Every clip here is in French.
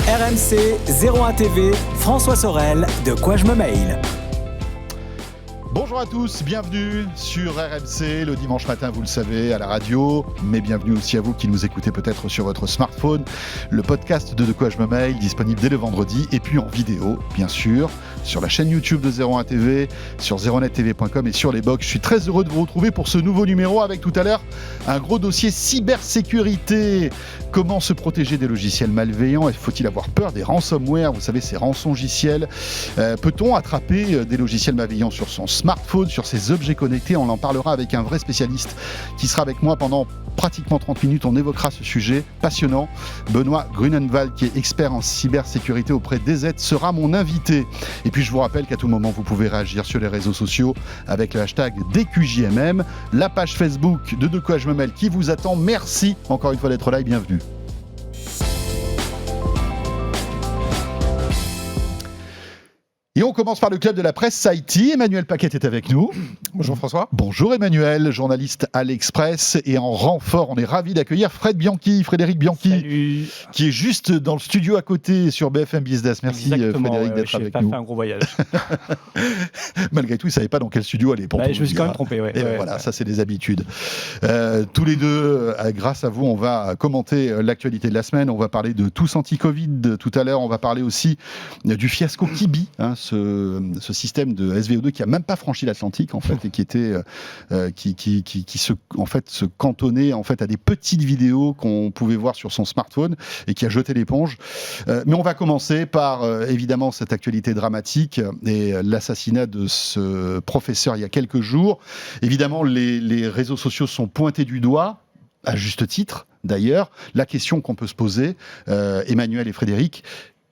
RMC 01 TV, François Sorel, De quoi je me mail. Bonjour à tous, bienvenue sur RMC le dimanche matin, vous le savez, à la radio, mais bienvenue aussi à vous qui nous écoutez peut-être sur votre smartphone. Le podcast de quoi je me mail, disponible dès le vendredi, et puis en vidéo, bien sûr, sur la chaîne YouTube de 01 TV, sur 01nettv.com et sur les box. Je suis très heureux de vous retrouver pour ce nouveau numéro avec tout à l'heure un gros dossier cybersécurité. Comment se protéger des logiciels malveillants? Faut-il avoir peur des ransomware? Vous savez, ces rançongiciels. Peut-on attraper des logiciels malveillants sur son smartphone, sur ses objets connectés? On en parlera avec un vrai spécialiste qui sera avec moi pendant pratiquement 30 minutes. On évoquera ce sujet passionnant. Benoît Grunenwald, qui est expert en cybersécurité auprès d'EZ, sera mon invité. Et puis je vous rappelle qu'à tout moment, vous pouvez réagir sur les réseaux sociaux avec le hashtag DQJMM, la page Facebook de quoi je me mail qui vous attend. Merci encore une fois d'être là et bienvenue. Et on commence par le club de la presse IT. Emmanuel Paquet est avec nous. Bonjour François. Bonjour Emmanuel, journaliste à l'Express. Et en renfort, on est ravi d'accueillir Frédéric Bianchi. Salut. Qui est juste dans le studio à côté sur BFM Business. Merci Frédéric d'être avec nous. J'ai fait un gros voyage. Malgré tout, il ne savait pas dans quel studio aller. Je me suis quand même trompé. Voilà, ça c'est des habitudes. Tous les deux, grâce à vous, on va commenter l'actualité de la semaine. On va parler de tous anti-Covid tout à l'heure. On va parler aussi du fiasco Kibi, ce système de SVO2 qui a même pas franchi l'Atlantique en fait et qui était qui se cantonnait en fait à des petites vidéos qu'on pouvait voir sur son smartphone et qui a jeté l'éponge. Mais on va commencer par évidemment cette actualité dramatique et l'assassinat de ce professeur il y a quelques jours. Évidemment, les réseaux sociaux sont pointés du doigt, à juste titre d'ailleurs. La question qu'on peut se poser, Emmanuel et Frédéric,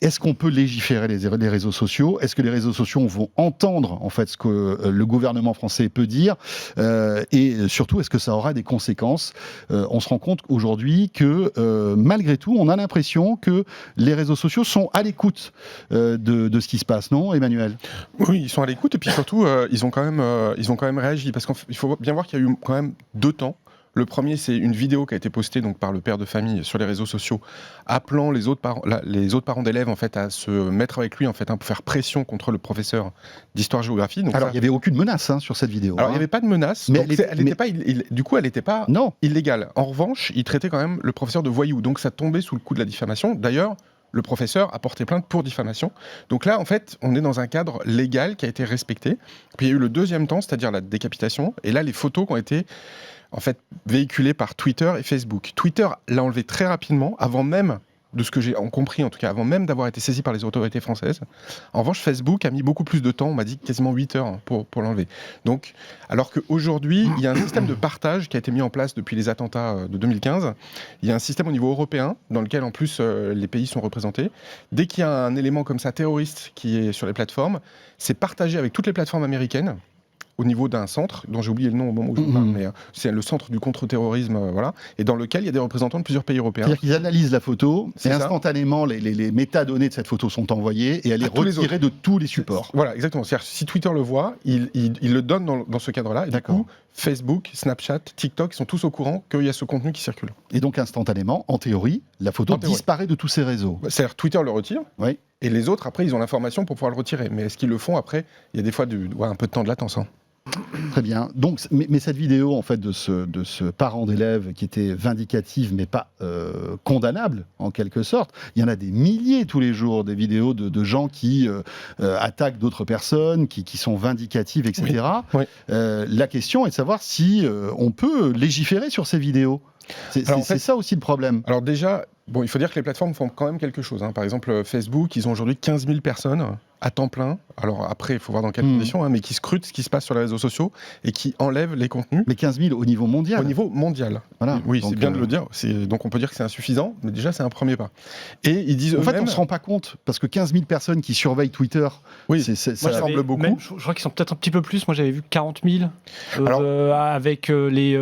est-ce qu'on peut légiférer les réseaux sociaux? Est-ce que les réseaux sociaux vont entendre en fait ce que le gouvernement français peut dire? Et surtout, est-ce que ça aura des conséquences? On se rend compte aujourd'hui que malgré tout, on a l'impression que les réseaux sociaux sont à l'écoute de ce qui se passe, non, Emmanuel? Oui, ils sont à l'écoute et puis surtout, ils ont quand même réagi parce qu'il faut bien voir qu'il y a eu quand même deux temps. Le premier, c'est une vidéo qui a été postée donc, par le père de famille sur les réseaux sociaux, appelant les autres parents d'élèves en fait, à se mettre avec lui en fait, pour faire pression contre le professeur d'histoire-géographie. Donc, alors, il n'y avait aucune menace sur cette vidéo. Alors, il n'y avait pas de menace, mais elle n'était pas illégale. En revanche, il traitait quand même le professeur de voyou, donc ça tombait sous le coup de la diffamation. D'ailleurs, le professeur a porté plainte pour diffamation. Donc là, en fait, on est dans un cadre légal qui a été respecté. Puis il y a eu le deuxième temps, c'est-à-dire la décapitation. Et là, les photos qui ont été en fait véhiculées par Twitter et Facebook. Twitter l'a enlevé très rapidement, avant même de ce que j'ai compris, en tout cas, avant même d'avoir été saisi par les autorités françaises. En revanche, Facebook a mis beaucoup plus de temps, on m'a dit quasiment 8 heures pour l'enlever. Donc, alors qu'aujourd'hui, il y a un système de partage qui a été mis en place depuis les attentats de 2015. Il y a un système au niveau européen, dans lequel en plus les pays sont représentés. Dès qu'il y a un élément comme ça terroriste qui est sur les plateformes, c'est partagé avec toutes les plateformes américaines, au niveau d'un centre, dont j'ai oublié le nom au moment où je vous parle, mais c'est le centre du contre-terrorisme, voilà, et dans lequel il y a des représentants de plusieurs pays européens. C'est-à-dire qu'ils analysent la photo, et instantanément, les métadonnées de cette photo sont envoyées, et elle est retirée de tous les supports. Voilà, exactement. C'est-à-dire si Twitter le voit, il le donne dans ce cadre-là, et du coup, Facebook, Snapchat, TikTok, ils sont tous au courant qu'il y a ce contenu qui circule. Et donc, instantanément, en théorie, la photo disparaît de tous ces réseaux. C'est-à-dire Twitter le retire, oui. Et les autres, après, ils ont l'information pour pouvoir le retirer. Mais est-ce qu'ils le font après? Il y a des fois un peu de temps de latence. Très bien. Donc, mais cette vidéo en fait de ce parent d'élève qui était vindicative mais pas condamnable en quelque sorte, il y en a des milliers tous les jours, des vidéos de gens qui attaquent d'autres personnes, qui sont vindicatives, etc. Oui. La question est de savoir si on peut légiférer sur ces vidéos. C'est ça aussi le problème. Alors déjà, il faut dire que les plateformes font quand même quelque chose. Par exemple, Facebook, ils ont aujourd'hui 15 000 personnes à temps plein. Alors après, il faut voir dans quelles conditions, mais qui scrutent ce qui se passe sur les réseaux sociaux et qui enlèvent les contenus. Mais 15 000 au niveau mondial. Au niveau mondial. Voilà. Oui, donc, c'est bien de le dire. Donc on peut dire que c'est insuffisant, mais déjà c'est un premier pas. Et ils disent en fait, on ne se rend pas compte, parce que 15 000 personnes qui surveillent Twitter, ça semble beaucoup. Même, je crois qu'ils sont peut-être un petit peu plus. Moi j'avais vu 40 000 avec les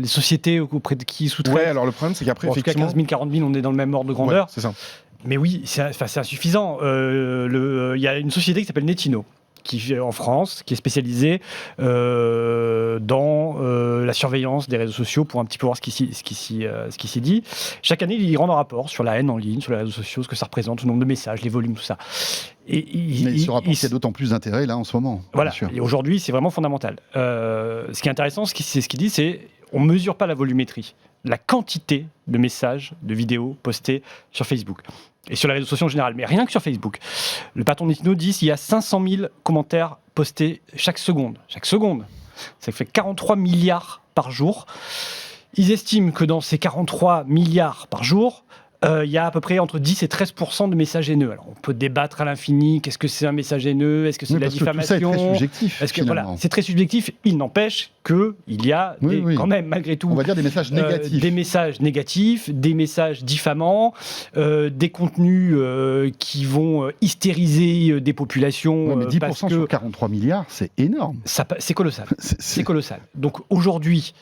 sociétés auprès de qui ils sous-traitent. Ouais, alors le problème c'est qu'après, effectivement... En tout cas 15 000, 40 000, on est dans le même ordre de grandeur. Ouais, c'est ça. Mais oui, c'est insuffisant. Il y a une société qui s'appelle Netino, en France, qui est spécialisé dans la surveillance des réseaux sociaux pour un petit peu voir ce qui s'y dit. Chaque année, ils rendent un rapport sur la haine en ligne, sur les réseaux sociaux, ce que ça représente, le nombre de messages, les volumes, tout ça. Mais ce rapport, il y a d'autant plus d'intérêt là en ce moment. Voilà, et aujourd'hui, c'est vraiment fondamental. Ce qui est intéressant, c'est ce qu'il dit, c'est on ne mesure pas la volumétrie, la quantité de messages, de vidéos postées sur Facebook et sur les réseaux sociaux en général, mais rien que sur Facebook. Le patron d'Ethno dit qu'il y a 500 000 commentaires postés chaque seconde. Ça fait 43 milliards par jour. Ils estiment que dans ces 43 milliards par jour, il y a à peu près entre 10 et 13% de messages haineux. Alors, on peut débattre à l'infini, qu'est-ce que c'est un message haineux, est-ce que c'est de la diffamation ? Tout ça est très subjectif, voilà, c'est très subjectif, il n'empêche qu'il y a quand même, malgré tout... On va dire des messages négatifs. Des messages négatifs, des messages diffamants, des contenus qui vont hystériser des populations. Mais 10% sur 43 milliards, c'est énorme. C'est colossal. C'est colossal. Donc aujourd'hui...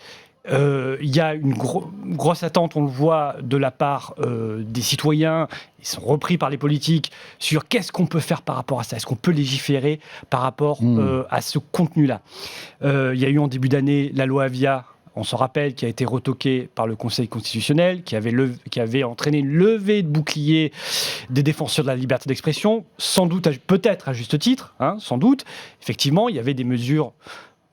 il y a une grosse attente, on le voit, de la part des citoyens, ils sont repris par les politiques, sur qu'est-ce qu'on peut faire par rapport à ça, est-ce qu'on peut légiférer par rapport à ce contenu-là. Il y a eu en début d'année la loi Avia, on s'en rappelle, qui a été retoquée par le Conseil constitutionnel, qui avait entraîné une levée de bouclier des défenseurs de la liberté d'expression, sans doute, peut-être à juste titre, sans doute. Effectivement, il y avait des mesures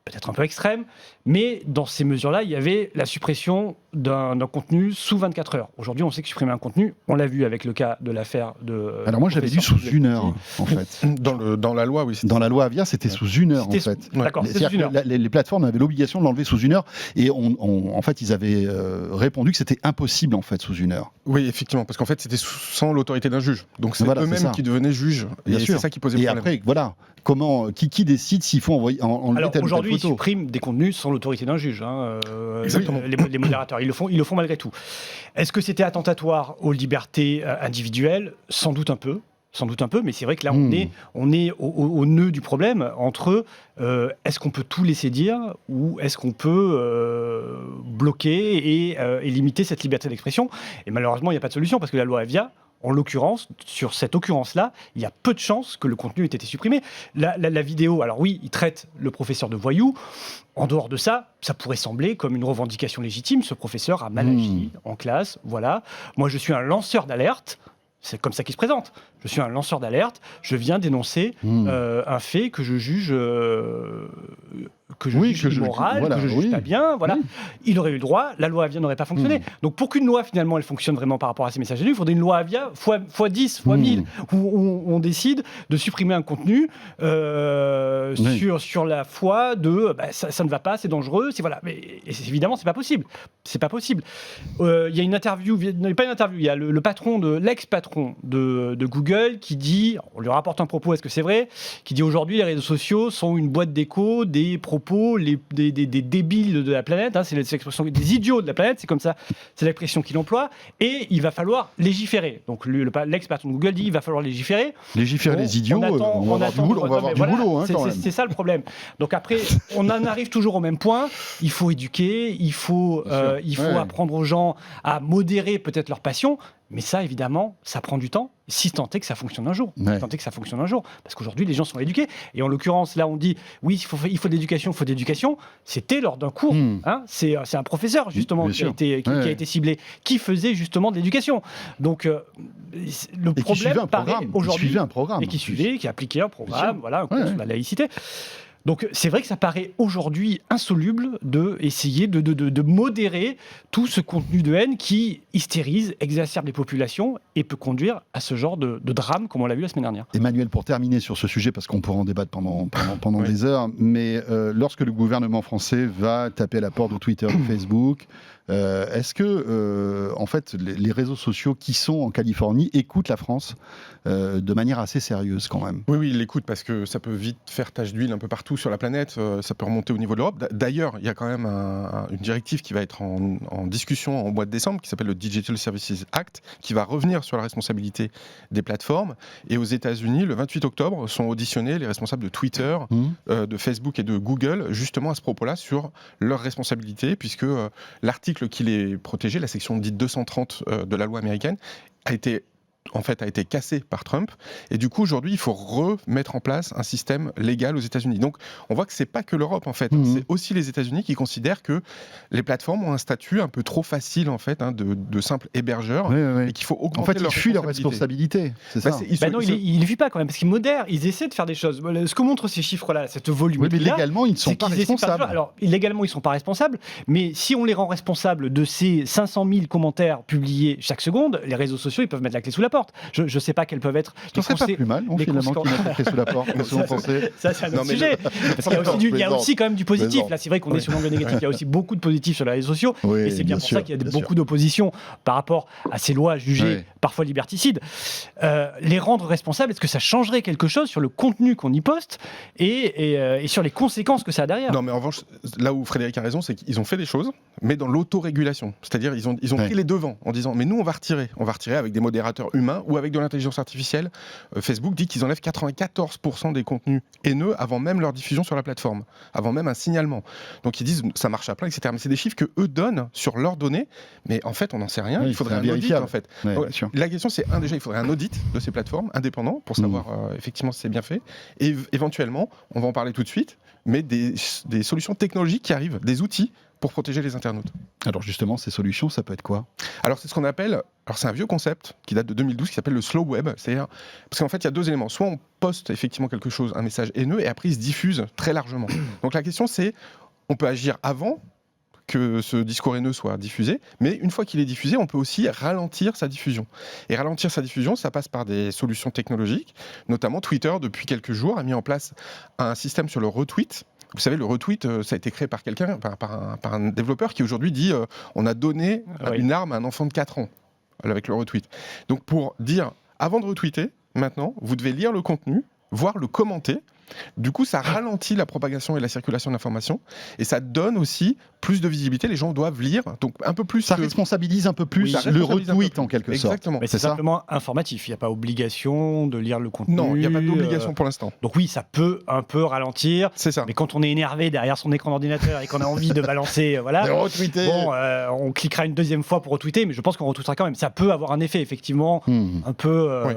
peut-être un peu extrême, mais dans ces mesures-là, il y avait la suppression d'un contenu sous 24 heures. Aujourd'hui, on sait que supprimer un contenu, on l'a vu avec le cas de l'affaire de... Alors moi, j'avais lu sous 1 heure, en fait. Dans la loi, oui. Dans la loi Avia, c'était sous 1 heure, en fait. D'accord, c'était sous 1 heure. Les plateformes avaient l'obligation de l'enlever sous 1 heure, et en fait, ils avaient répondu que c'était impossible, en fait, sous 1 heure. Oui, effectivement, parce qu'en fait, c'était sans l'autorité d'un juge. Donc c'est eux-mêmes qui devenaient juges, et c'est ça qui posait problème. Et après, voilà, qui décide s'il faut enlever telle ou telle photo ? Aujourd'hui, ils suppriment des contenus sans l'autorité d'un juge. Exactement. Les modérateurs, ils le font malgré tout. Est-ce que c'était attentatoire aux libertés individuelles ? Sans doute un peu, mais c'est vrai que là, on est au nœud du problème entre est-ce qu'on peut tout laisser dire ou est-ce qu'on peut bloquer et limiter cette liberté d'expression ? Et malheureusement, il n'y a pas de solution parce que la loi Avia, en l'occurrence, sur cette occurrence-là, il y a peu de chances que le contenu ait été supprimé. La vidéo, alors oui, il traite le professeur de voyou. En dehors de ça, ça pourrait sembler comme une revendication légitime. Ce professeur a mal agi en classe, voilà. Moi, je suis un lanceur d'alerte. C'est comme ça qu'il se présente. Je suis un lanceur d'alerte. Je viens dénoncer un fait que je juge immoral, que je juge pas bien. Voilà. Oui. Il aurait eu le droit. La loi Avia n'aurait pas fonctionné. Donc pour qu'une loi finalement elle fonctionne vraiment par rapport à ces messages haineux, il faudrait une loi Avia fois 10, fois 1000, où on décide de supprimer un contenu sur la foi de ça ne va pas, c'est dangereux, c'est voilà. Mais évidemment c'est pas possible. C'est pas possible. Il y a une interview, pas une interview. Il y a le patron l'ex-patron de Google qui dit, on lui rapporte un propos, est-ce que c'est vrai, qui dit aujourd'hui les réseaux sociaux sont une boîte d'écho des propos des débiles de la planète, c'est l'expression des idiots de la planète, c'est comme ça, c'est l'expression qu'il emploie, et il va falloir légiférer. Donc l'ex-patron de Google dit il va falloir légiférer. Légiférer les idiots, on va avoir du boulot. C'est ça le problème. Donc après, on en arrive toujours au même point, il faut éduquer, il faut apprendre aux gens à modérer peut-être leur passion. Mais ça, évidemment, ça prend du temps, si tant est que ça fonctionne un jour. Parce qu'aujourd'hui, les gens sont éduqués. Et en l'occurrence, là, on dit, oui, il faut de l'éducation. C'était lors d'un cours. C'est un professeur, justement, qui a été ciblé, qui faisait justement de l'éducation. Donc, le problème paraît aujourd'hui... Qui suivait un programme. Qui appliquait un programme, un cours sur la laïcité. Donc c'est vrai que ça paraît aujourd'hui insoluble d'essayer de modérer tout ce contenu de haine qui hystérise, exacerbe les populations et peut conduire à ce genre de drame comme on l'a vu la semaine dernière. Emmanuel, pour terminer sur ce sujet, parce qu'on pourra en débattre pendant des heures, mais lorsque le gouvernement français va taper à la porte de Twitter, de Facebook, est-ce que en fait, les réseaux sociaux qui sont en Californie écoutent la France de manière assez sérieuse quand même? Oui, ils l'écoutent parce que ça peut vite faire tache d'huile un peu partout sur la planète, ça peut remonter au niveau de l'Europe. D'ailleurs, il y a quand même une directive qui va être en discussion en mois de décembre, qui s'appelle le Digital Services Act, qui va revenir sur la responsabilité des plateformes. Et aux États-Unis, le 28 octobre, sont auditionnés les responsables de Twitter, de Facebook et de Google, justement à ce propos-là, sur leurs responsabilités, puisque l'article qui les protégeait, la section dite 230 de la loi américaine, a été en fait, a été cassé par Trump. Et du coup, aujourd'hui, il faut remettre en place un système légal aux États-Unis. Donc, on voit que c'est pas que l'Europe, en fait. C'est aussi les États-Unis qui considèrent que les plateformes ont un statut un peu trop facile, en fait, de simple hébergeur, et qu'il faut augmenter en fait, ils fuient leur responsabilité. C'est ça. Non, ils ne fuient pas quand même, parce qu'ils modèrent, ils essaient de faire des choses. Ce que montrent ces chiffres-là, cette volumétrie. Oui, mais légalement, ils ne sont pas responsables. Alors, illégalement, ils ne sont pas responsables, mais si on les rend responsables de ces 500 000 commentaires publiés chaque seconde, les réseaux sociaux, ils peuvent mettre la clé sous la porte. Je ne sais pas quelles peuvent être. Ce serait pas plus mal, finalement, qu'ils mettent la clé sous la porte. Qu'est-ce que vous pensez ? Ça, c'est un autre sujet. Parce qu'il y a aussi quand même du positif. Là, c'est vrai qu'on est sur l'angle négatif. Il y a aussi beaucoup de positifs sur les réseaux sociaux. Et c'est bien pour ça qu'il y a beaucoup d'opposition par rapport à ces lois jugées parfois liberticides. Les rendre responsables, est-ce que ça changerait quelque chose sur le contenu qu'on y poste et sur les conséquences que ça a derrière ? Non, mais en revanche, là où Frédéric a raison, c'est qu'ils ont fait des choses, mais dans l'autorégulation. C'est-à-dire, ils ont pris les devants en disant, mais nous, on va retirer avec des modérateurs humains ou avec de l'intelligence artificielle. Facebook dit qu'ils enlèvent 94% des contenus haineux avant même leur diffusion sur la plateforme, avant même un signalement. Donc ils disent ça marche à plein, etc. Mais c'est des chiffres que eux donnent sur leurs données, mais en fait on n'en sait rien. Il faudrait un audit en fait. La question c'est déjà il faudrait un audit de ces plateformes indépendant pour savoir effectivement si c'est bien fait. Et éventuellement, on va en parler tout de suite, mais des solutions technologiques qui arrivent, des outils pour protéger les internautes. Alors justement, ces solutions, ça peut être quoi ? Alors c'est ce qu'on appelle, alors c'est un vieux concept qui date de 2012 qui s'appelle le slow web, c'est-à-dire parce qu'en fait il y a deux éléments, soit on poste effectivement quelque chose, un message haineux, et après il se diffuse très largement. Donc la question c'est, on peut agir avant que ce discours haineux soit diffusé, mais une fois qu'il est diffusé, on peut aussi ralentir sa diffusion. Et ralentir sa diffusion, ça passe par des solutions technologiques, notamment Twitter depuis quelques jours a mis en place un système sur le retweet. Vous savez, le retweet, ça a été créé par quelqu'un, par un développeur qui aujourd'hui dit on a donné une arme à un enfant de 4 ans avec le retweet. Donc pour dire, avant de retweeter, maintenant, vous devez lire le contenu, voire le commenter. Du coup, ça ralentit la propagation et la circulation de l'information, et ça donne aussi plus de visibilité. Les gens doivent lire, donc un peu plus. Ça responsabilise un peu plus le retweet en quelque sorte. Exactement. Mais c'est simplement informatif. Il n'y a pas obligation de lire le contenu. Non, il n'y a pas d'obligation pour l'instant. Donc oui, ça peut un peu ralentir. C'est ça. Mais quand on est énervé derrière son écran d'ordinateur et qu'on a envie de balancer, de retweeter. Bon, on cliquera une deuxième fois pour retweeter, mais je pense qu'on retweetera quand même. Ça peut avoir un effet effectivement, un peu. Oui.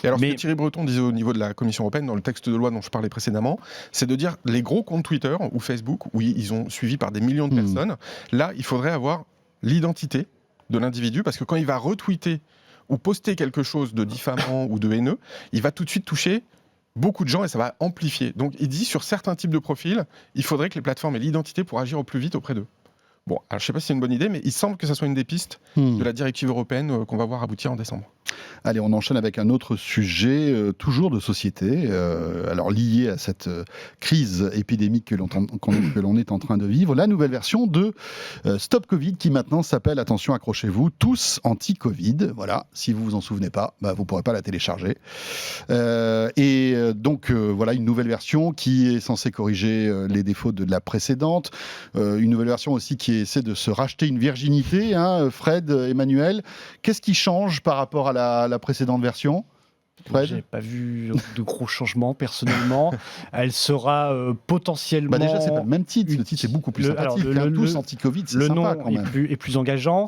Et alors, ce que Thierry Breton disait au niveau de la Commission européenne dans le texte de loi dont je parlais précédemment, c'est de dire les gros comptes Twitter ou Facebook où ils ont suivi par des millions de personnes. Là, il faudrait avoir l'identité de l'individu parce que quand il va retweeter ou poster quelque chose de diffamant ou de haineux, il va tout de suite toucher beaucoup de gens et ça va amplifier. Donc, il dit sur certains types de profils, il faudrait que les plateformes aient l'identité pour agir au plus vite auprès d'eux. Bon, alors je ne sais pas si c'est une bonne idée, mais il semble que ça soit une des pistes de la directive européenne qu'on va voir aboutir en décembre. Allez, on enchaîne avec un autre sujet, toujours de société, alors lié à cette crise épidémique que l'on est en train de vivre. La nouvelle version de Stop Covid qui maintenant s'appelle, attention, accrochez-vous, Tous Anti-Covid. Voilà, si vous vous en souvenez pas, vous ne pourrez pas la télécharger. Donc, voilà une nouvelle version qui est censée corriger les défauts de la précédente. Une nouvelle version aussi qui essaie de se racheter une virginité. Fred, Emmanuel, qu'est-ce qui change par rapport à la précédente version ? Je n'ai pas vu de gros changements personnellement. Elle sera potentiellement. Déjà, c'est pas le même titre. Le titre est beaucoup plus sympathique. Tous anti-Covid, c'est le sympa nom quand même. est plus engageant.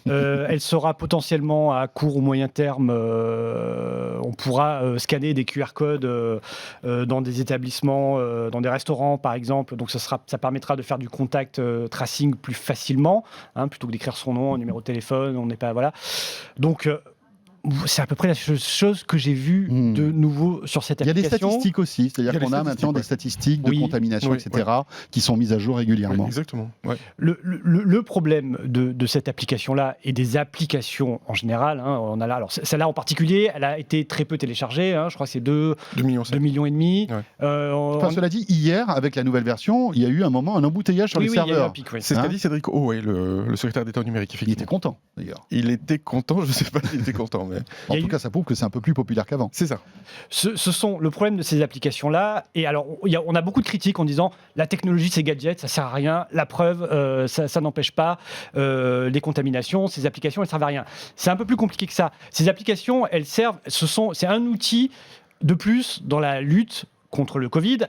Elle sera potentiellement à court ou moyen terme. On pourra scanner des QR codes dans des établissements, dans des restaurants par exemple. Donc ça permettra de faire du contact tracing plus facilement, plutôt que d'écrire son nom, un numéro de téléphone. On n'est pas voilà. Donc c'est à peu près la chose que j'ai vue de nouveau sur cette application. Il y a des statistiques aussi, c'est-à-dire qu'on a maintenant des statistiques de contamination, etc., qui sont mises à jour régulièrement. Oui, exactement. Ouais. Le problème de cette application-là et des applications en général, on a là, alors celle-là en particulier, elle a été très peu téléchargée, je crois que c'est 2,5 millions. Ouais. Cela dit, hier, avec la nouvelle version, il y a eu un embouteillage sur les serveurs. Il y a eu un pic, c'est ce qu'a dit Cédric O, le secrétaire d'État au numérique. Il était content, d'ailleurs. Il était content, je ne sais pas s'il était content, mais... En tout cas, ça prouve que c'est un peu plus populaire qu'avant. C'est ça. Ce sont le problème de ces applications-là. Et alors, on a beaucoup de critiques en disant la technologie, c'est gadget, ça sert à rien. La preuve, ça n'empêche pas les contaminations. Ces applications, elles servent à rien. C'est un peu plus compliqué que ça. Ces applications, elles servent. C'est un outil de plus dans la lutte contre le Covid,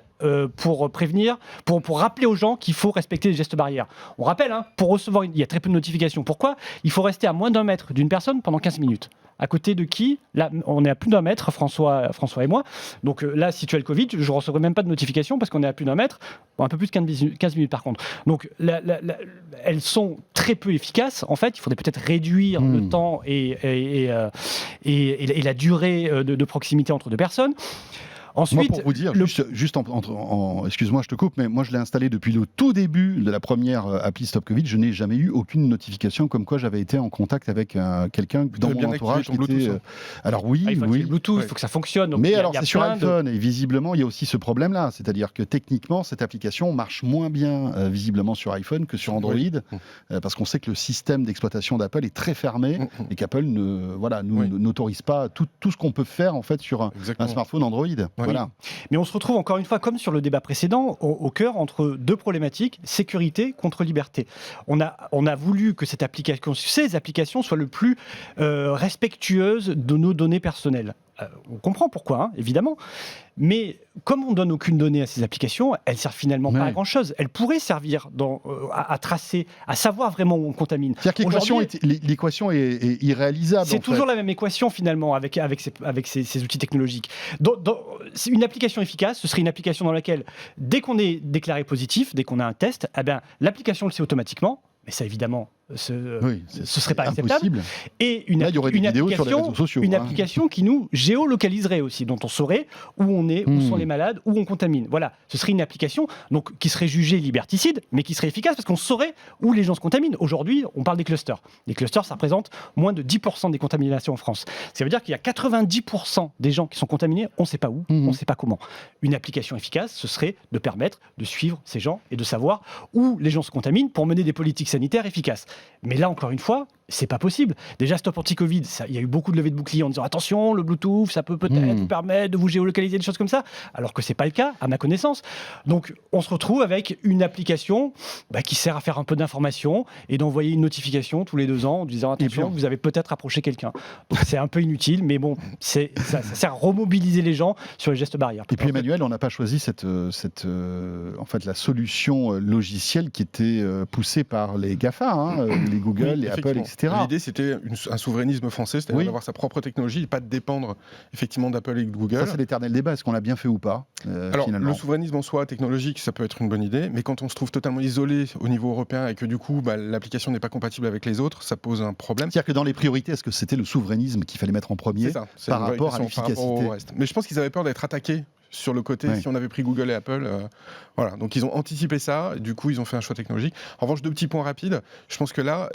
pour prévenir, pour rappeler aux gens qu'il faut respecter les gestes barrières. On rappelle, pour recevoir, il y a très peu de notifications. Pourquoi ? Il faut rester à moins d'1 mètre d'une personne pendant 15 minutes. À côté de qui? Là, on est à plus d'un mètre, François et moi. Donc là, si tu as le Covid, je ne recevrai même pas de notification parce qu'on est à plus d'un mètre. Bon, un peu plus de 15 minutes par contre. Donc elles sont très peu efficaces. En fait, il faudrait peut-être réduire le temps et la durée de proximité entre deux personnes. Ensuite, moi, pour vous dire, juste excuse-moi, je te coupe, mais moi je l'ai installé depuis le tout début de la première appli Stop Covid. Je n'ai jamais eu aucune notification comme quoi j'avais été en contact avec quelqu'un dans mon entourage qui était. Alors oui, il faut le Bluetooth, il faut que ça fonctionne. Donc mais alors c'est sur iPhone et visiblement il y a aussi ce problème-là, c'est-à-dire que techniquement cette application marche moins bien visiblement sur iPhone que sur Android, parce qu'on sait que le système d'exploitation d'Apple est très fermé et qu'Apple n'autorise pas tout ce qu'on peut faire en fait sur un smartphone Android. Voilà. Mais on se retrouve encore une fois, comme sur le débat précédent, au cœur entre deux problématiques, sécurité contre liberté. On a voulu que ces applications soient le plus respectueuses de nos données personnelles. On comprend pourquoi, évidemment. Mais comme on ne donne aucune donnée à ces applications, elles ne servent finalement pas à grand-chose. Elles pourraient servir à tracer, à savoir vraiment où on contamine. C'est-à-dire que l'équation est irréalisable. C'est toujours la même équation finalement avec ces outils technologiques. Une application efficace, ce serait une application dans laquelle, dès qu'on est déclaré positif, dès qu'on a un test, l'application le sait automatiquement. Mais ça, évidemment, ce serait pas acceptable. Et une application qui nous géolocaliserait aussi, dont on saurait où on est, où sont les malades, où on contamine. Voilà, ce serait une application donc, qui serait jugée liberticide, mais qui serait efficace parce qu'on saurait où les gens se contaminent. Aujourd'hui, on parle des clusters. Les clusters, ça représente moins de 10% des contaminations en France. Ça veut dire qu'il y a 90% des gens qui sont contaminés, on ne sait pas où, on ne sait pas comment. Une application efficace, ce serait de permettre de suivre ces gens et de savoir où les gens se contaminent pour mener des politiques sanitaires efficaces. Mais là, encore une fois, c'est pas possible. Déjà, Stop Anti-Covid, il y a eu beaucoup de levées de boucliers en disant attention, le Bluetooth, ça peut peut-être vous permettre de vous géolocaliser, des choses comme ça, alors que c'est pas le cas, à ma connaissance. Donc, on se retrouve avec une application qui sert à faire un peu d'information et d'envoyer une notification tous les 2 ans en disant attention, vous avez peut-être approché quelqu'un. Donc, c'est un peu inutile, mais bon, ça sert à remobiliser les gens sur les gestes barrières. Et puis, Emmanuel, on n'a pas choisi en fait, la solution logicielle qui était poussée par les GAFA, les Google, les Apple, etc. L'idée, c'était un souverainisme français, c'est-à-dire d'avoir sa propre technologie et pas de dépendre effectivement d'Apple et de Google. Ça, c'est l'éternel débat. Est-ce qu'on l'a bien fait ou pas Alors, finalement. le souverainisme en soi, technologique, ça peut être une bonne idée, mais quand on se trouve totalement isolé au niveau européen et que du coup, l'application n'est pas compatible avec les autres, ça pose un problème. C'est-à-dire que dans les priorités, est-ce que c'était le souverainisme qu'il fallait mettre en premier par rapport à l'efficacité Mais je pense qu'ils avaient peur d'être attaqués sur le côté, si on avait pris Google et Apple. Voilà, donc ils ont anticipé ça, et du coup ils ont fait un choix technologique. En revanche, 2 petits points rapides. Je pense que là,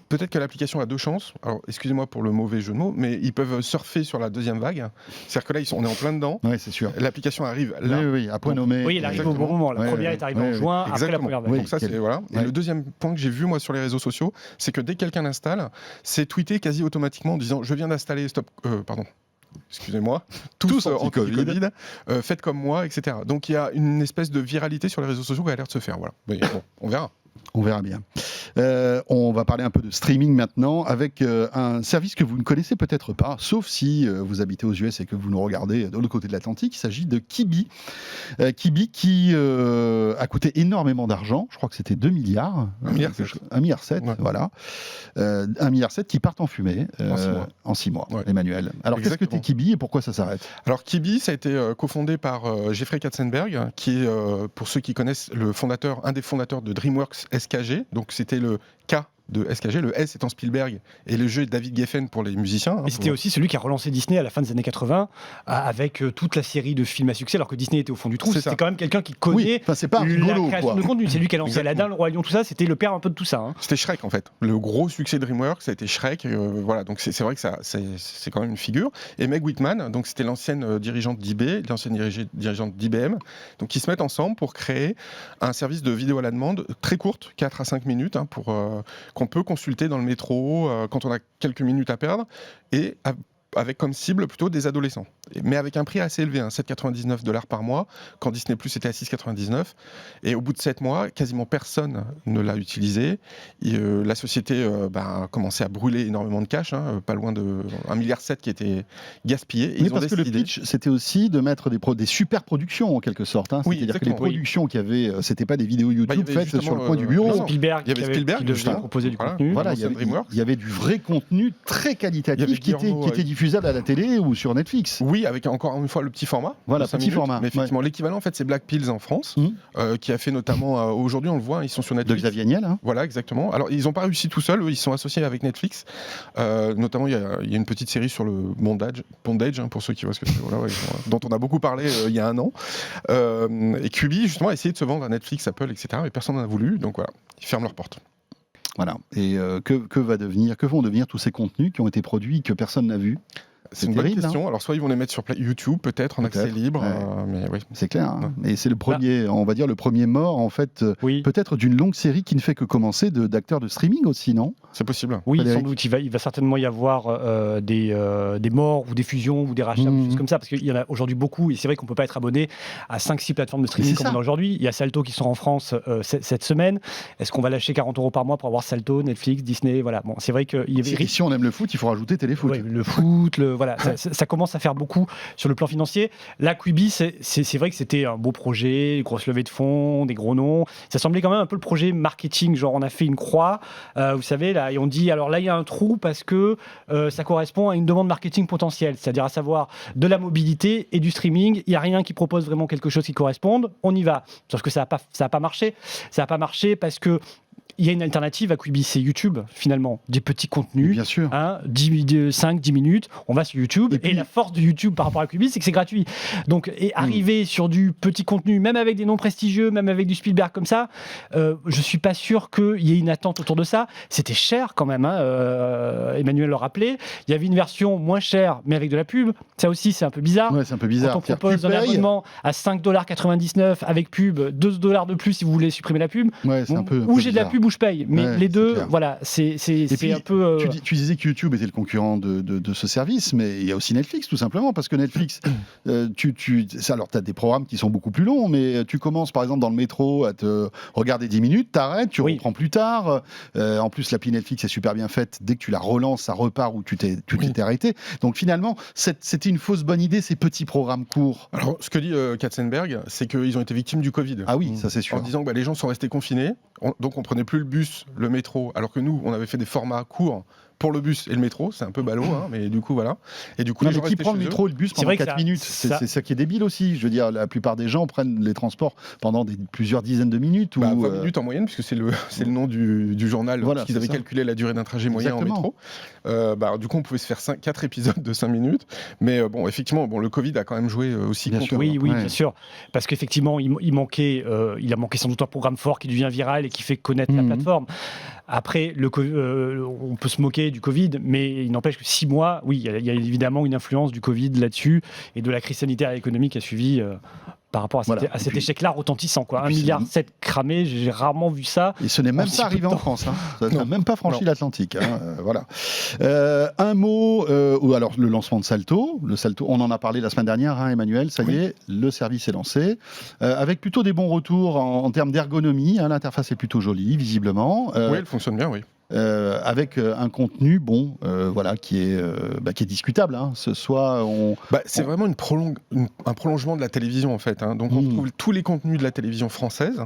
peut-être que l'application a 2 chances. Alors, excusez-moi pour le mauvais jeu de mots, mais ils peuvent surfer sur la deuxième vague. C'est-à-dire que là, on est en plein dedans. Oui, c'est sûr. L'application arrive là. Oui, à point nommé. Oui, elle arrive au bon moment. La première est arrivée en juin, après la première vague. Donc ça, c'est voilà. Et le deuxième point que j'ai vu moi sur les réseaux sociaux, c'est que dès que quelqu'un l'installe, c'est tweeté quasi automatiquement en disant je viens d'installer excusez-moi, tous anti-Covid, faites comme moi, etc. Donc il y a une espèce de viralité sur les réseaux sociaux qui a l'air de se faire. Voilà. Mais bon, on verra. On verra bien. On va parler un peu de streaming maintenant avec un service que vous ne connaissez peut-être pas, sauf si vous habitez aux US et que vous nous regardez de l'autre côté de l'Atlantique. Il s'agit de Quibi. Quibi qui a coûté énormément d'argent. Je crois que c'était 2 milliards. 1,7 milliard, voilà. 1,7 milliard qui partent en fumée en 6 mois, Emmanuel. Alors qu'est-ce que c'est Quibi et pourquoi ça s'arrête? Alors Quibi, ça a été cofondé par Jeffrey Katzenberg, qui est, pour ceux qui connaissent, un des fondateurs de DreamWorks SKG. Donc c'était le K de SKG, le S étant Spielberg et le G David Geffen pour les musiciens. Et c'était aussi celui qui a relancé Disney à la fin des années 80 avec toute la série de films à succès, alors que Disney était au fond du trou. C'était quand même quelqu'un qui connaît c'est pas la création de contenu. C'est lui qui a lancé Aladdin, le Roi Lion, tout ça. C'était le père un peu de tout ça. C'était Shrek en fait. Le gros succès de DreamWorks, ça a été Shrek. Voilà, donc c'est vrai que c'est quand même une figure. Et Meg Whitman, donc c'était l'ancienne dirigeante d'eBay, l'ancienne dirigeante d'IBM, donc qui se mettent ensemble pour créer un service de vidéo à la demande très courte, 4 à 5 minutes, qu'on peut consulter dans le métro quand on a quelques minutes à perdre et avec comme cible plutôt des adolescents, mais avec un prix assez élevé, 7,99$ par mois, quand Disney Plus était à 6,99$. Et au bout de 7 mois, quasiment personne ne l'a utilisé. La société a commencé à brûler énormément de cash, pas loin de 1,7 milliard qui était gaspillé. Mais parce que le pitch, c'était aussi de mettre des super productions en quelque sorte. Oui, c'est-à-dire que les productions qu'il y avait, c'était pas des vidéos YouTube faites sur le coin du bureau. Spielberg, il y avait Spielberg qui devait proposer du contenu. Voilà, il y avait du vrai contenu très qualitatif qui était diffusable à la télé ou sur Netflix. Oui, avec encore une fois le petit format. Voilà, petit format. Mais effectivement, l'équivalent, en fait, c'est Black Pills en France, qui a fait notamment, aujourd'hui, on le voit, ils sont sur Netflix. De Xavier Niel. Voilà, exactement. Alors, ils n'ont pas réussi tout seuls, eux, ils sont associés avec Netflix. Notamment, il y a une petite série sur le bondage, pour ceux qui voient ce que c'est, dont on a beaucoup parlé il y a un an. Et Quibi, justement, a essayé de se vendre à Netflix, Apple, etc. Mais personne n'en a voulu, donc voilà, ils ferment leurs portes. Voilà. Et que vont devenir tous ces contenus qui ont été produits que personne n'a vus? C'est une bonne question. Alors, soit ils vont les mettre sur YouTube, peut-être en accès libre, mais oui. C'est clair. Et c'est le premier, on va dire, le premier mort, en fait, peut-être d'une longue série qui ne fait que commencer d'acteurs de streaming aussi, non? C'est possible. Oui, Frédéric. Sans doute. Il va certainement y avoir des morts ou des fusions ou des rachats, des choses comme ça, parce qu'il y en a aujourd'hui beaucoup. Et c'est vrai qu'on ne peut pas être abonné à 5-6 plateformes de streaming comme on a aujourd'hui. Il y a Salto qui sort en France cette semaine. Est-ce qu'on va lâcher 40€ par mois pour avoir Salto, Netflix, Disney? Voilà. Bon, c'est vrai qu'il y avait. Si on aime le foot, il faut rajouter Téléfoot. Oui, le foot, voilà. Ça commence à faire beaucoup sur le plan financier. Là, Quibi, c'est vrai que c'était un beau projet, une grosse levée de fonds, des gros noms. Ça semblait quand même un peu le projet marketing, genre on a fait une croix, vous savez, là, et on dit, alors là, il y a un trou parce que ça correspond à une demande marketing potentielle, c'est-à-dire à savoir de la mobilité et du streaming. Il n'y a rien qui propose vraiment quelque chose qui corresponde. On y va. Sauf que ça n'a pas marché. Ça n'a pas marché parce que il y a une alternative à Quibi, c'est YouTube, finalement. Des petits contenus. Bien sûr. 5-10 minutes, on va sur YouTube. Et la force de YouTube par rapport à Quibi, c'est que c'est gratuit. Donc, arriver sur du petit contenu, même avec des noms prestigieux, même avec du Spielberg comme ça, je suis pas sûr qu'il y ait une attente autour de ça. C'était cher quand même, Emmanuel le rappelait. Il y avait une version moins chère, mais avec de la pub. Ça aussi, c'est un peu bizarre. Ouais, c'est un peu bizarre. Quand on propose un abonnement à 5,99$ avec pub, 2$ de plus si vous voulez supprimer la pub. Ouais, c'est un peu ou j'ai de la pub où je paye, mais les deux, voilà, c'est un peu. Tu disais que YouTube était le concurrent de ce service, mais il y a aussi Netflix, tout simplement, parce que Netflix, alors tu as des programmes qui sont beaucoup plus longs, mais tu commences par exemple dans le métro à te regarder 10 minutes, t'arrêtes, tu reprends plus tard. En plus, l'appli Netflix est super bien faite. Dès que tu la relances, ça repart où tu t'es arrêté. Donc finalement, c'était une fausse bonne idée, ces petits programmes courts. Alors, ce que dit Katzenberg, c'est qu'ils ont été victimes du Covid. Ah oui, ça c'est sûr. En disant que les gens sont restés confinés, donc on prenait plus le bus, le métro, alors que nous, on avait fait des formats courts pour le bus et le métro, c'est un peu ballot, mais du coup, voilà. Et du coup, les gens qui prend le métro et le bus pendant 4 minutes, c'est ça qui est débile aussi. Je veux dire, la plupart des gens prennent les transports pendant plusieurs dizaines de minutes. 20 minutes en moyenne, puisque c'est le nom du journal, parce qu'ils avaient calculé la durée d'un trajet moyen en métro. Du coup, on pouvait se faire 4 épisodes de 5 minutes. Mais effectivement, le Covid a quand même joué aussi contre. Oui, bien sûr. Parce qu'effectivement, il a manqué sans doute un programme fort qui devient viral et qui fait connaître la plateforme. Après, on peut se moquer du Covid, mais il n'empêche que 6 mois, oui, il y a évidemment une influence du Covid là-dessus et de la crise sanitaire et économique qui a suivi par rapport à cet échec-là retentissant. 1,7 milliard cramé, j'ai rarement vu ça. Et ce n'est même pas arrivé en France. Ça n'a même pas franchi l'Atlantique. Voilà. Un mot, ou alors le lancement de Salto. Le Salto, on en a parlé la semaine dernière, Emmanuel, ça y est, le service est lancé. Avec plutôt des bons retours en termes d'ergonomie. L'interface est plutôt jolie, visiblement. Oui, elle fonctionne bien, oui. Avec un contenu qui est discutable. C'est vraiment un prolongement de la télévision en fait. Donc on retrouve tous les contenus de la télévision française.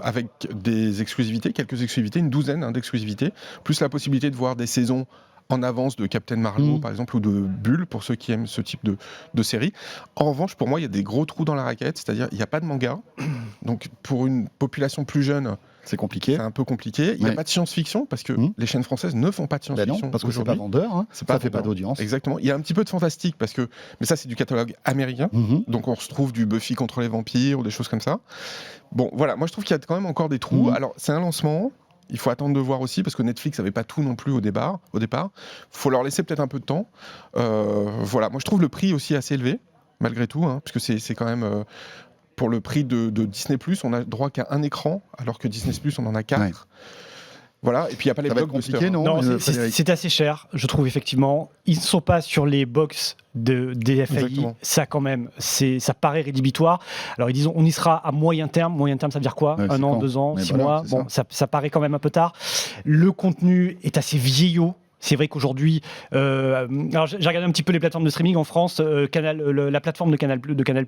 Avec des exclusivités, quelques exclusivités, une douzaine d'exclusivités, plus la possibilité de voir des saisons en avance de Captain Marlowe par exemple, ou de Bull pour ceux qui aiment ce type de série. En revanche, pour moi, il y a des gros trous dans la raquette, c'est-à-dire il n'y a pas de manga. Donc pour une population plus jeune, c'est compliqué. C'est un peu compliqué. Il n'y a pas de science-fiction parce que les chaînes françaises ne font pas de science-fiction. Non, parce que c'est pas vendeur, ça fait pas d'audience. Exactement. Il y a un petit peu de fantastique mais ça c'est du catalogue américain. Donc on retrouve du Buffy contre les vampires ou des choses comme ça. Bon, voilà. Moi je trouve qu'il y a quand même encore des trous. Alors c'est un lancement. Il faut attendre de voir aussi, parce que Netflix n'avait pas tout non plus au départ. Il faut leur laisser peut-être un peu de temps. Voilà. Moi je trouve le prix aussi assez élevé, malgré tout, puisque c'est quand même... pour le prix de Disney+, on a droit qu'à un écran, alors que Disney+, on en a 4. Ouais. Voilà, et puis il n'y a pas les Ça va être blockbusters. compliqué, non, c'est assez cher, je trouve, effectivement. Ils ne sont pas sur les box des FAI. Exactement. Ça, quand même, ça paraît rédhibitoire. Alors, ils disent, on y sera à moyen terme. Moyen terme, ça veut dire quoi ? 1 an, 2 ans, 6 mois. Bon, ça paraît quand même un peu tard. Le contenu est assez vieillot. C'est vrai qu'aujourd'hui, alors j'ai regardé un petit peu les plateformes de streaming en France. La plateforme de Canal+,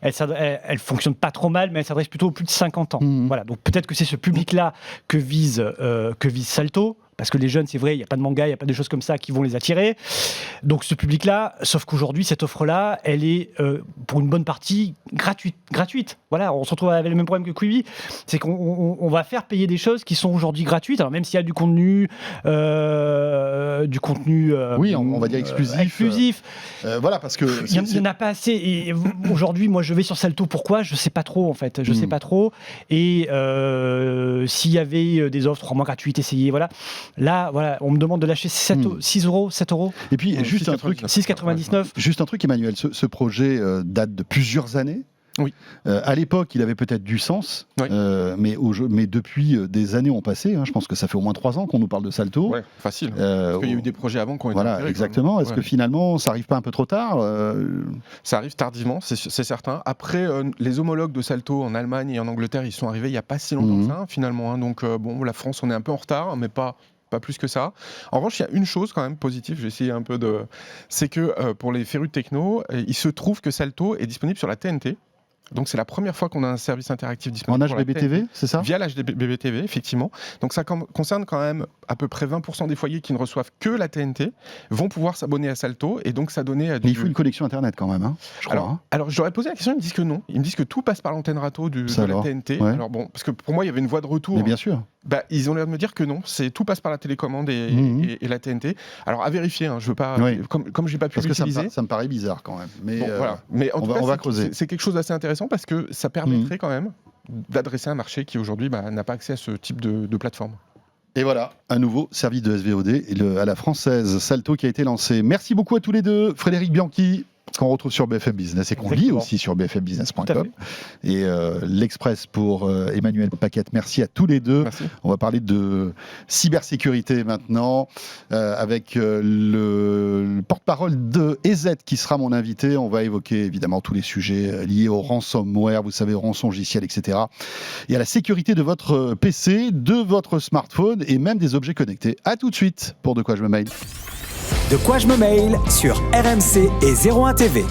elle fonctionne pas trop mal, mais elle s'adresse plutôt aux plus de 50 ans. Voilà, donc peut-être que c'est ce public-là que vise Salto. Parce que les jeunes, c'est vrai, il n'y a pas de manga, il n'y a pas de choses comme ça qui vont les attirer. Donc ce public-là, sauf qu'aujourd'hui, cette offre-là, elle est pour une bonne partie gratuite. Voilà, on se retrouve avec le même problème que Quibi, c'est qu'on va faire payer des choses qui sont aujourd'hui gratuites. Alors même s'il y a du contenu, oui, on va dire exclusif. Voilà, parce que il n'y en a pas assez. Et aujourd'hui, moi, je vais sur Salto. Pourquoi ? Je ne sais pas trop, en fait. Je ne sais pas trop. Et s'il y avait des offres 3 mois gratuites, essayez, voilà. Là, voilà, on me demande de lâcher 6 euros, 7 euros. Et puis, juste un truc. 6,99. Juste un truc, Emmanuel. Ce projet date de plusieurs années. Oui. À l'époque, il avait peut-être du sens, oui. mais depuis des années ont passé. Je pense que ça fait au moins 3 ans qu'on nous parle de Salto. Ouais, facile. Parce qu'il y a eu des projets avant qui ont été Voilà, exactement. Est-ce que finalement, ça arrive pas un peu trop tard Ça arrive tardivement, c'est certain. Après, les homologues de Salto en Allemagne et en Angleterre, ils sont arrivés il y a pas si longtemps que ça, finalement. Donc, la France, on est un peu en retard, mais pas plus que ça. En revanche, il y a une chose quand même positive, j'ai essayé un peu c'est que pour les férus de techno, il se trouve que Salto est disponible sur la TNT. Donc c'est la première fois qu'on a un service interactif disponible en HbbTV, c'est ça ? Via l'HbbTV, effectivement. Donc ça concerne quand même à peu près 20% des foyers qui ne reçoivent que la TNT vont pouvoir s'abonner à Salto et donc ça donnait à Mais il faut une connexion internet quand même, je crois. Alors j'aurais posé la question, ils me disent que non. Ils me disent que tout passe par l'antenne râteau de la TNT. Ouais. Alors bon, parce que pour moi il y avait une voie de retour. Mais bien sûr. Ils ont l'air de me dire que non, tout passe par la télécommande et la TNT. Alors à vérifier, je veux pas, comme j'ai pas pu l'utiliser. Parce que ça me paraît bizarre quand même. Mais, voilà. Mais en tout cas, on va creuser. C'est quelque chose d'assez intéressant parce que ça permettrait quand même d'adresser un marché qui aujourd'hui n'a pas accès à ce type de plateforme. Et voilà, un nouveau service de SVOD à la française, Salto, qui a été lancé. Merci beaucoup à tous les deux. Frédéric Bianchi, qu'on retrouve sur BFM Business et qu'on lit aussi sur bfmbusiness.com. Et l'Express pour Emmanuel Paquette. Merci à tous les deux. Merci. On va parler de cybersécurité maintenant avec le porte-parole de EZ qui sera mon invité. On va évoquer évidemment tous les sujets liés au ransomware, vous savez, au rançongiciel, etc. Et à la sécurité de votre PC, de votre smartphone et même des objets connectés. À tout de suite pour De quoi je me mail. De quoi je me mail sur RMC et 01 TV.